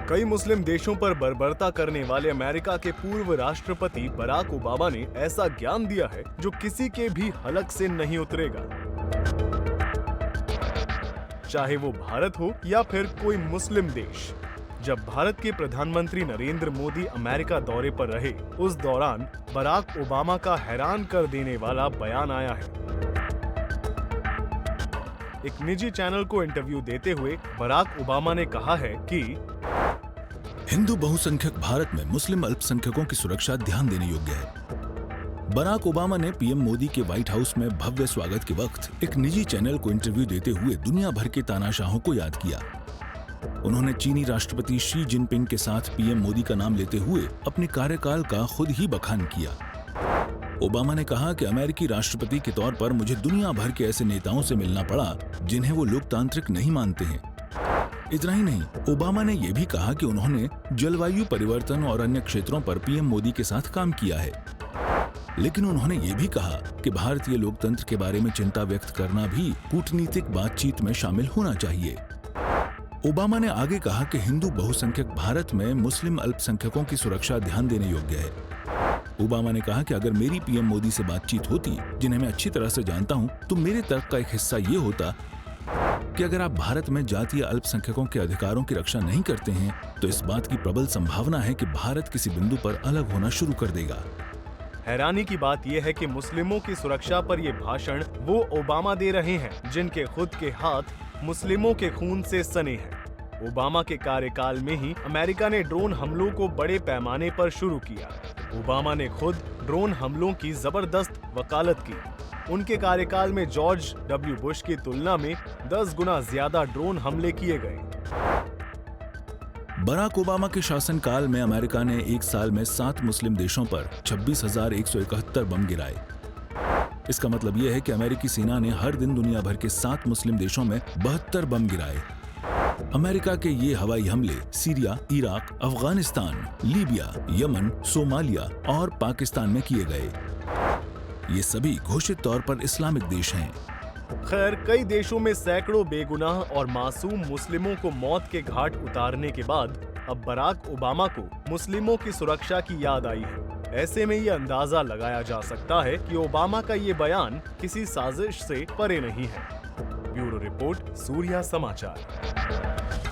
कई मुस्लिम देशों पर बर्बरता करने वाले अमेरिका के पूर्व राष्ट्रपति बराक ओबामा ने ऐसा ज्ञान दिया है जो किसी के भी हलक से नहीं उतरेगा। चाहे वो भारत हो या फिर कोई मुस्लिम देश। जब भारत के प्रधानमंत्री नरेंद्र मोदी अमेरिका दौरे पर रहे, उस दौरान बराक ओबामा का हैरान कर देने वाला बयान आया है। एक निजी चैनल को इंटरव्यू देते हुए बराक ओबामा ने कहा है कि हिंदू बहुसंख्यक भारत में मुस्लिम अल्पसंख्यकों की सुरक्षा ध्यान देने योग्य है। बराक ओबामा ने पीएम मोदी के व्हाइट हाउस में भव्य स्वागत के वक्त एक निजी चैनल को इंटरव्यू देते हुए दुनिया भर के तानाशाहों को याद किया। उन्होंने चीनी राष्ट्रपति शी जिनपिंग के साथ पीएम मोदी का नाम लेते हुए अपने कार्यकाल का खुद ही बखान किया। ओबामा ने कहा कि अमेरिकी राष्ट्रपति के तौर पर मुझे दुनिया भर के ऐसे नेताओं से मिलना पड़ा जिन्हें वो लोकतांत्रिक नहीं मानते हैं। इतना ही नहीं, ओबामा ने यह भी कहा कि उन्होंने जलवायु परिवर्तन और अन्य क्षेत्रों पर पीएम मोदी के साथ काम किया है। लेकिन उन्होंने ये भी कहा कि भारतीय लोकतंत्र के बारे में चिंता व्यक्त करना भी कूटनीतिक बातचीत में शामिल होना चाहिए। ओबामा ने आगे कहा कि हिंदू बहुसंख्यक भारत में मुस्लिम अल्पसंख्यकों की सुरक्षा ध्यान देने योग्य है। ओबामा ने कहा कि अगर मेरी पीएम मोदी से बातचीत होती, जिन्हें मैं अच्छी तरह से जानता हूं, तो मेरे तर्क का एक हिस्सा ये होता कि अगर आप भारत में जातीय अल्पसंख्यकों के अधिकारों की रक्षा नहीं करते हैं, तो इस बात की प्रबल संभावना है कि भारत किसी बिंदु पर अलग होना शुरू कर देगा। हैरानी की बात यह है कि मुस्लिमों की सुरक्षा पर ये भाषण वो ओबामा दे रहे हैं जिनके खुद के हाथ मुस्लिमों के खून से सने हैं। ओबामा के कार्यकाल में ही अमेरिका ने ड्रोन हमलों को बड़े पैमाने पर शुरू किया। ओबामा ने खुद ड्रोन हमलों की जबरदस्त वकालत की। उनके कार्यकाल में जॉर्ज डब्ल्यू बुश की तुलना में 10 गुना ज्यादा ड्रोन हमले किए गए। बराक ओबामा के शासनकाल में अमेरिका ने एक साल में 7 मुस्लिम देशों पर 26,171 बम गिराए। इसका मतलब यह है कि अमेरिकी सेना ने हर दिन दुनिया भर के 7 मुस्लिम देशों में 72 बम गिराए। अमेरिका के ये हवाई हमले Syria, Iraq, Afghanistan, Libya, Yemen, Somalia और पाकिस्तान में किए गए। ये सभी घोषित तौर पर इस्लामिक देश हैं। खैर, कई देशों में सैकड़ों बेगुनाह और मासूम मुस्लिमों को मौत के घाट उतारने के बाद अब बराक ओबामा को मुस्लिमों की सुरक्षा की याद आई है। ऐसे में ये अंदाजा लगाया जा सकता है कि ओबामा का ये बयान किसी साजिश से परे नहीं है। ब्यूरो रिपोर्ट, सूर्या समाचार।